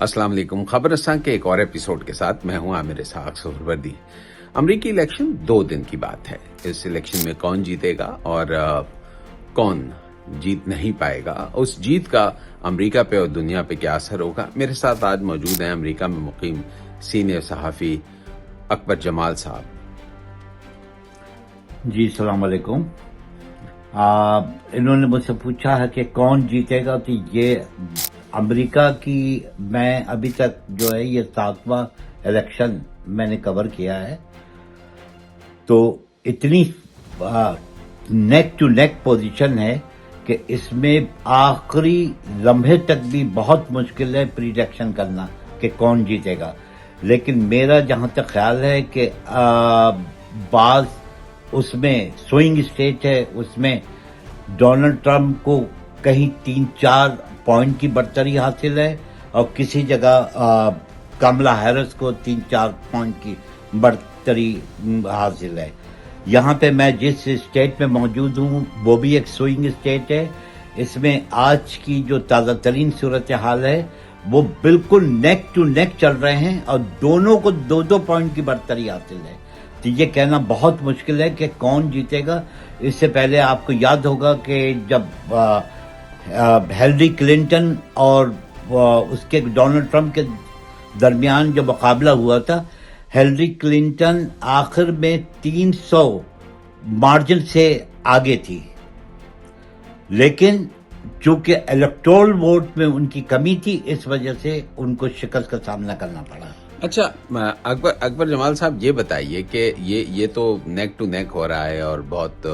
السلام علیکم. خبر رساں کے ایک اور ایپیسوڈ کے ساتھ میں ہوں عامر اسحاق سہروردی. امریکی الیکشن 2 دن کی بات ہے. اس الیکشن میں کون جیتے گا اور کون جیت نہیں پائے گا، اس جیت کا امریکہ پہ اور دنیا پہ کیا اثر ہوگا. میرے ساتھ آج موجود ہیں امریکہ میں مقیم سینئر صحافی اکبر جمال صاحب. جی السلام علیکم. انہوں نے مجھ سے پوچھا ہے کہ کون جیتے گا، تو یہ امریکہ کی میں ابھی تک جو ہے یہ 7واں الیکشن میں نے کور کیا ہے، تو اتنی نیک ٹو نیک پوزیشن ہے کہ اس میں آخری لمحے تک بھی بہت مشکل ہے پریڈکشن کرنا کہ کون جیتے گا. لیکن میرا جہاں تک خیال ہے کہ بعض اس میں سوئنگ اسٹیٹ ہے، اس میں ڈونلڈ ٹرمپ کو کہیں 3-4 پوائنٹ کی برتری حاصل ہے اور کسی جگہ کملا ہیرس کو 3-4 پوائنٹ کی برتری حاصل ہے. یہاں پہ میں جس اسٹیٹ میں موجود ہوں وہ بھی ایک سوئنگ اسٹیٹ ہے. اس میں آج کی جو تازہ ترین صورتحال ہے وہ بالکل نیک ٹو نیک چل رہے ہیں اور دونوں کو 2-2 پوائنٹ کی برتری حاصل ہے. تو یہ کہنا بہت مشکل ہے کہ کون جیتے گا. اس سے پہلے آپ کو یاد ہوگا کہ جب ہیلری کلنٹن اور اس کے ڈونلڈ ٹرمپ کے درمیان جو مقابلہ ہوا تھا، ہیلری کلنٹن آخر میں 300 مارجن سے آگے تھی، لیکن چونکہ الیکٹورل ووٹ میں ان کی کمی تھی اس وجہ سے ان کو شکست کا سامنا کرنا پڑا. اچھا اکبر جمال صاحب، یہ بتائیے کہ یہ تو نیک ٹو نیک ہو رہا ہے اور بہت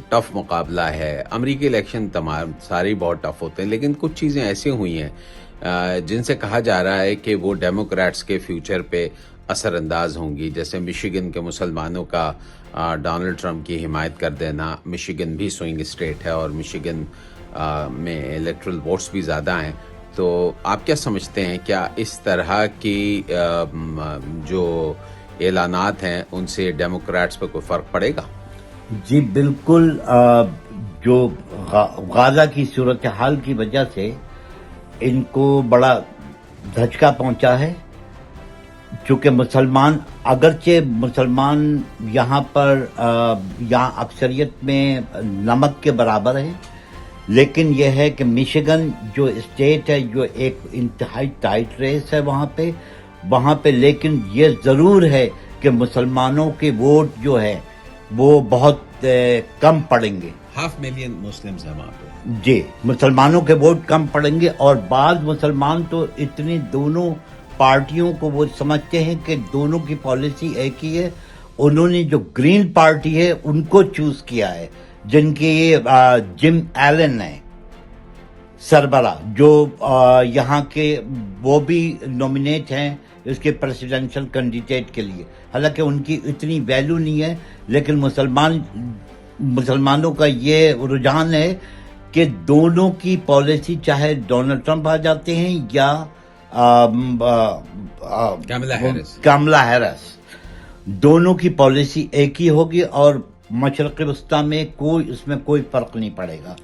ٹف مقابلہ ہے. امریکی الیکشن تمام سارے بہت ٹف ہوتے ہیں، لیکن کچھ چیزیں ایسی ہوئی ہیں جن سے کہا جا رہا ہے کہ وہ ڈیموکریٹس کے فیوچر پہ اثر انداز ہوں گی. جیسے مشیگن کے مسلمانوں کا ڈونلڈ ٹرمپ کی حمایت کر دینا. مشیگن بھی سوئنگ اسٹیٹ ہے اور مشیگن میں الیکٹرل ووٹس بھی زیادہ ہیں. تو آپ کیا سمجھتے ہیں، کیا اس طرح کی جو اعلانات ہیں ان سے ڈیموکریٹس پہ کوئی فرق پڑے گا؟ جی بالکل. جو غازہ کی صورتحال کی وجہ سے ان کو بڑا دھچکا پہنچا ہے، چونکہ اگرچہ مسلمان یہاں اکثریت میں نمک کے برابر ہیں، لیکن یہ ہے کہ مشیگن جو اسٹیٹ ہے جو ایک انتہائی ٹائٹ ریس ہے وہاں پہ لیکن یہ ضرور ہے کہ مسلمانوں کے ووٹ جو ہے وہ بہت کم پڑیں گے. 500,000 مسلمز ہیں وہاں پہ. جی، مسلمانوں کے ووٹ کم پڑیں گے، اور بعض مسلمان تو اتنی دونوں پارٹیوں کو وہ سمجھتے ہیں کہ دونوں کی پالیسی ایک ہی ہے. انہوں نے جو گرین پارٹی ہے ان کو چوز کیا ہے، جن کے جم ایلن ہیں سربراہ، جو یہاں کے وہ بھی نومینیٹ ہیں اس کے پریزیڈنشل کینڈیڈیٹ کے لیے. حالانکہ ان کی اتنی ویلیو نہیں ہے، لیکن مسلمانوں کا یہ رجحان ہے کہ دونوں کی پالیسی، چاہے ڈونلڈ ٹرمپ آ جاتے ہیں یا کملا ہیرس، دونوں کی پالیسی ایک ہی ہوگی اور مشرق وسطی میں اس میں کوئی فرق نہیں پڑے گا.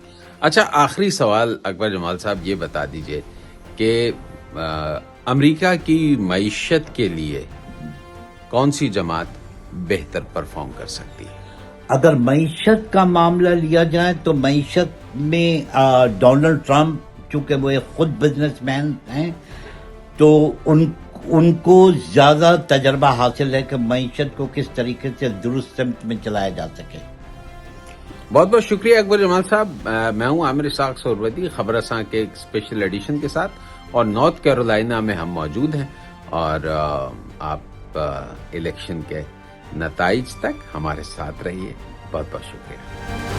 اچھا، آخری سوال اکبر جمال صاحب، یہ بتا دیجئے کہ امریکہ کی معیشت کے لیے کون سی جماعت بہتر پرفارم کر سکتی ہے؟ اگر معیشت کا معاملہ لیا جائے تو معیشت میں ڈونلڈ ٹرمپ چونکہ وہ ایک خود بزنس مین ہیں تو ان کو زیادہ تجربہ حاصل ہے کہ معیشت کو کس طریقے سے درست سمت میں چلایا جا سکے. بہت بہت شکریہ اکبر جمال صاحب. میں ہوں عامر اسحاق سہروردی، خبر رساں کے ایک اسپیشل ایڈیشن کے ساتھ، اور نارتھ کیرولائنا میں ہم موجود ہیں، اور آپ الیکشن کے نتائج تک ہمارے ساتھ رہیے. بہت بہت شکریہ.